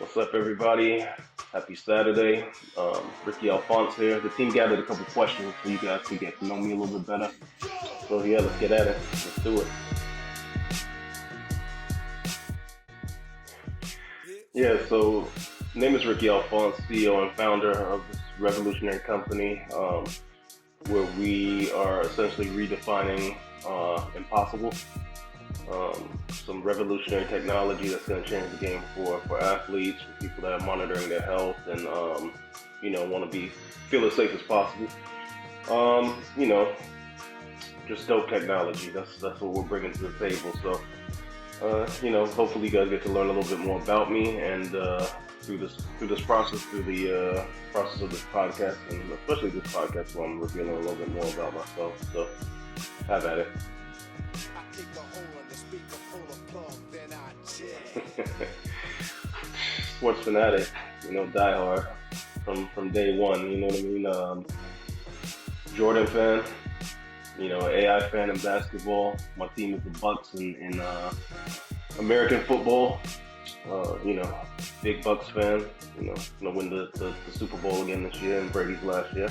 What's up, everybody? Happy Saturday. Ricky Alfonso here. The team gathered a couple questions so you guys can get to know me a little bit better. So yeah, let's get at it. Let's do it. Yeah, so name is Ricky Alfonso, CEO and founder of this revolutionary company, where we are essentially redefining impossible. Some revolutionary technology that's going to change the game for athletes, for people that are monitoring their health and want to feel as safe as possible. Um, you know, just dope technology. That's what we're bringing to the table. So hopefully you guys get to learn a little bit more about me and through this process, through the process of this podcast, and especially this podcast where I'm revealing a little bit more about myself. So have at it. Sports fanatic, die hard from day one. You know what I mean? Jordan fan. AI fan in basketball. My team is the Bucks in American football. Big Bucks fan. Gonna win the Super Bowl again this year and Brady's last year.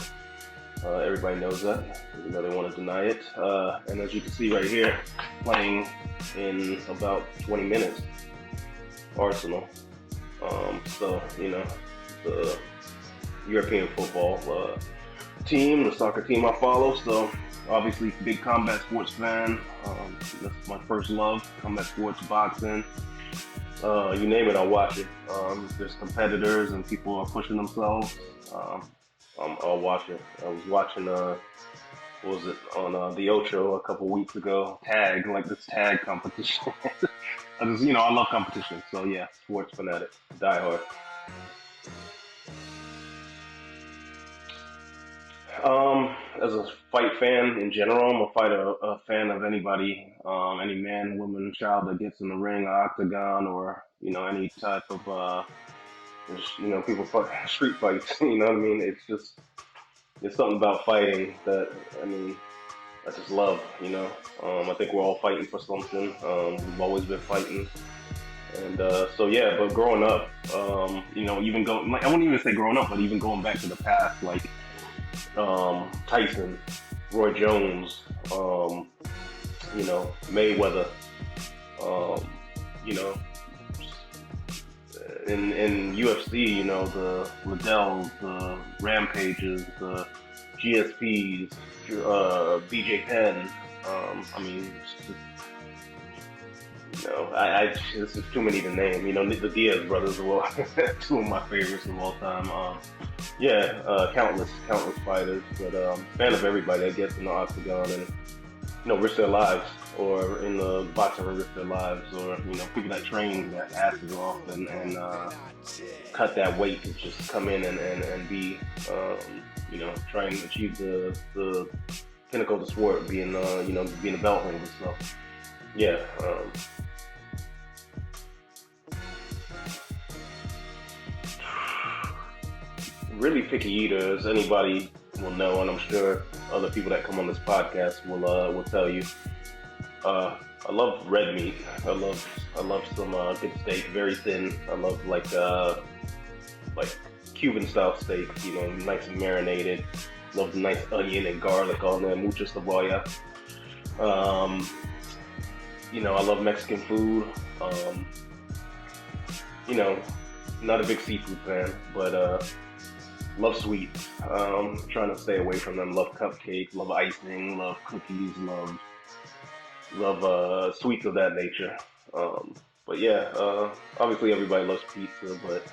Everybody knows that, even though they want to deny it. And as you can see right here, playing in about 20 minutes, Arsenal. The European football team, the soccer team I follow. So obviously, big combat sports fan. That's my first love, combat sports, boxing. You name it, I'll watch it. There's competitors and people are pushing themselves. I'll watch it. I was watching, what was it, on the Ocho a couple weeks ago, this tag competition. I love competition. So yeah, sports fanatic, die hard. As a fight fan in general, I'm a fan of anybody, any man, woman, child that gets in the ring, or octagon, or any type of people fight street fights. You know what I mean? It's something about fighting that I just love. I think we're all fighting for something. We've always been fighting, and but growing up, even going I wouldn't even say growing up, but even going back to the past, like Tyson, Roy Jones, Mayweather, you know, in UFC, the Liddells, the Rampages, the GSPs, BJ Penn. This is too many to name. The Diaz brothers are two of my favorites of all time. Countless fighters, but fan of everybody that gets in the octagon and risk their lives, or in the boxing ring risk their lives, or people that train their asses off and cut that weight to just come in and be try and achieve the pinnacle of the sport, being being a belt holder. So yeah. Really picky eater, as anybody will know, and I'm sure other people that come on this podcast will tell you. I love red meat. I love some good steak, very thin. I love like Cuban style steak, nice and marinated. Love the nice onion and garlic on there, mucho cebolla. I love Mexican food. Not a big seafood fan, but love sweets. Trying to stay away from them. Love cupcakes, love icing, love cookies, love sweets of that nature. Obviously everybody loves pizza, but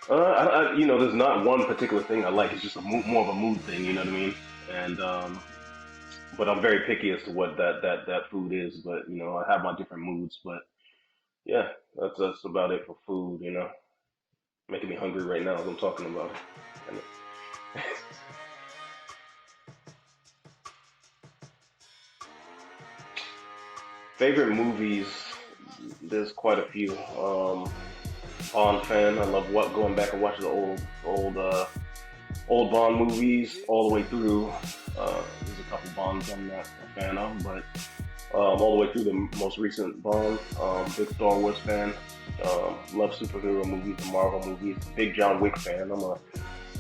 there's not one particular thing I like. It's just more of a mood thing. You know what I mean? And but I'm very picky as to what that food is. But I have my different moods. But yeah, that's about it for food. Making me hungry right now as I'm talking about it. Favorite movies? There's quite a few. Bond fan. I love going back and watching the old Bond movies all the way through. There's a couple Bonds I'm not a fan of, but all the way through the most recent Bond. Big Star Wars fan. Love superhero movies and Marvel movies. Big John Wick fan. I'm a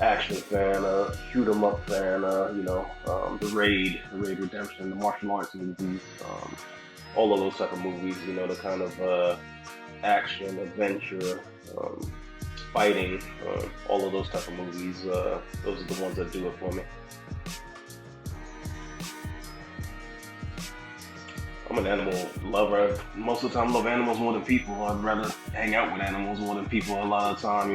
action fan, shoot 'em up fan. The Raid Redemption, the martial arts movies. All of those type of movies. The kind of action, adventure, fighting. All of those type of movies. Those are the ones that do it for me. I'm an animal lover. Most of the time, I love animals more than people. I'd rather hang out with animals more than people a lot of the time,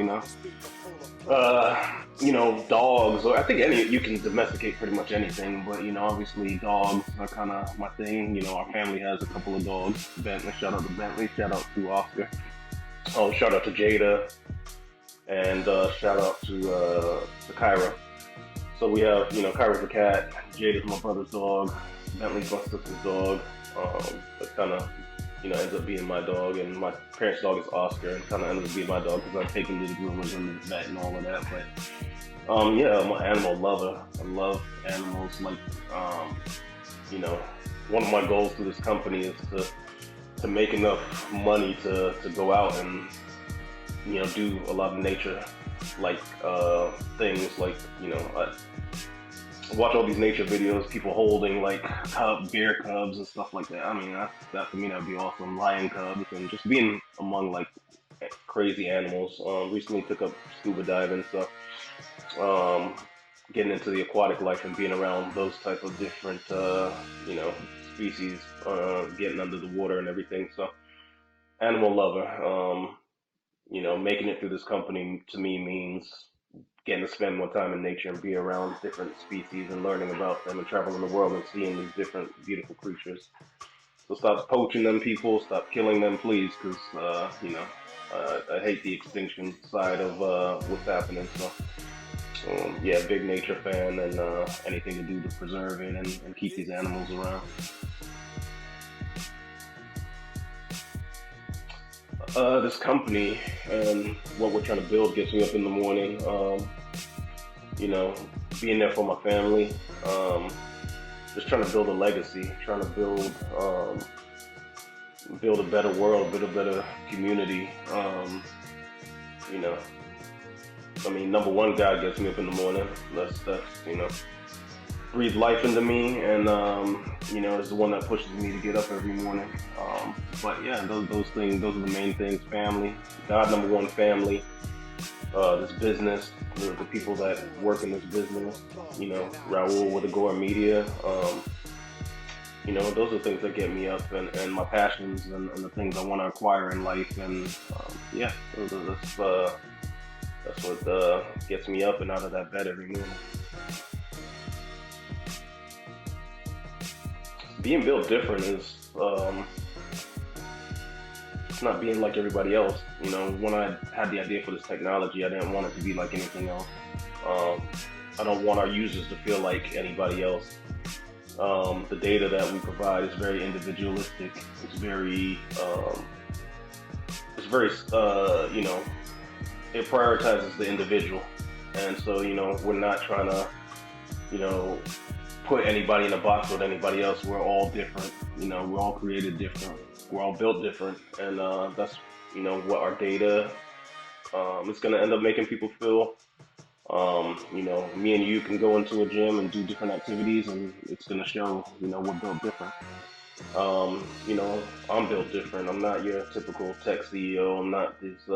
Dogs, or I think you can domesticate pretty much anything, but, obviously dogs are kind of my thing. Our family has a couple of dogs. Bentley, shout out to Bentley, shout out to Oscar. Oh, shout out to Jada, and shout out to Kyra. So we have, Kyra's a cat, Jada's my brother's dog, Bentley's my sister's dog. That kind of, ends up being my dog, and my parents' dog is Oscar, and kind of ends up being my dog because I take him to the groomers and the vet and all of that. But yeah, I'm an animal lover. I love animals. Like, one of my goals through this company is to make enough money to go out and do a lot of nature like things, like watch all these nature videos, people holding like bear cubs and stuff like that. I mean, that for me, that'd be awesome. Lion cubs, and just being among like crazy animals. Recently took up scuba diving and stuff. Getting into the aquatic life and being around those type of different, species, getting under the water and everything. So, animal lover. Making it through this company to me means getting to spend more time in nature and be around different species and learning about them and traveling the world and seeing these different beautiful creatures. So stop poaching them, people. Stop killing them, please, because, I hate the extinction side of what's happening. So, yeah, big nature fan, and anything to do to preserve it and keep these animals around. This company and what we're trying to build gets me up in the morning. Being there for my family. Just trying to build a legacy. Trying to build a better world, build a better community. Number one, God gets me up in the morning. That's breathe life into me, and is the one that pushes me to get up every morning. But yeah, those things, those are the main things. Family, God, number one, family. This business, the people that work in this business. Raul with Agora Media. Those are things that get me up, and my passions and the things I want to acquire in life. And yeah, that's what gets me up and out of that bed every morning. Being built different is it's not being like everybody else. When I had the idea for this technology, I didn't want it to be like anything else. I don't want our users to feel like anybody else. The data that we provide is very individualistic. It's very, it prioritizes the individual. And so, we're not trying to, put anybody in a box with anybody else. We're all different. We're all created different. We're all built different. And that's, what our data is going to end up making people feel. Me and you can go into a gym and do different activities, and it's going to show, we're built different. I'm built different. I'm not your typical tech CEO. I'm not this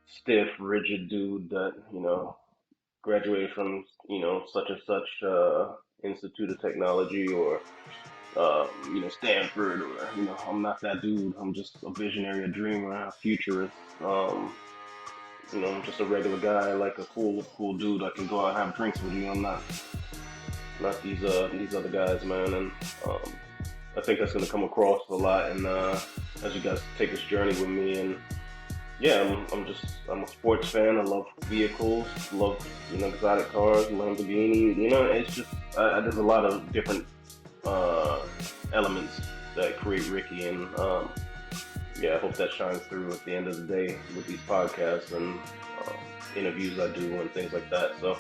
stiff, rigid dude that, graduated from, such and such Institute of Technology or, Stanford, or, I'm not that dude. I'm just a visionary, a dreamer, a futurist. I'm just a regular guy, like a cool dude. I can go out and have drinks with you. I'm not these other guys, man. And I think that's gonna come across a lot. And as you guys take this journey with me, and yeah, I'm a sports fan. I love vehicles, love exotic cars, Lamborghini. It's just there's a lot of different elements that create Ricky, and yeah, I hope that shines through at the end of the day with these podcasts and interviews I do and things like that. So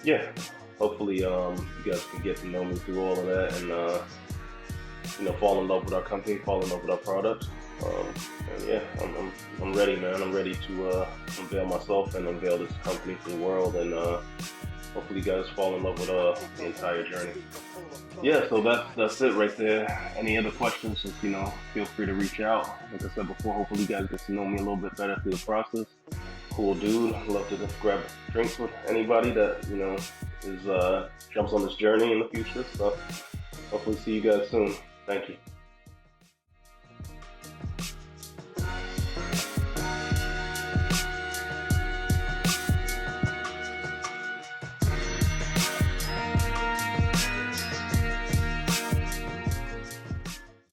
yeah, hopefully you guys can get to know me through all of that, and fall in love with our company, fall in love with our product. And yeah, I'm ready, man. I'm ready to unveil myself and unveil this company to the world, and hopefully you guys fall in love with the entire journey. Yeah, so that's it right there. Any other questions, just feel free to reach out. Like I said before, hopefully you guys get to know me a little bit better through the process. Cool dude. Love to just grab drinks with anybody that is jumps on this journey in the future. So hopefully see you guys soon. Thank you.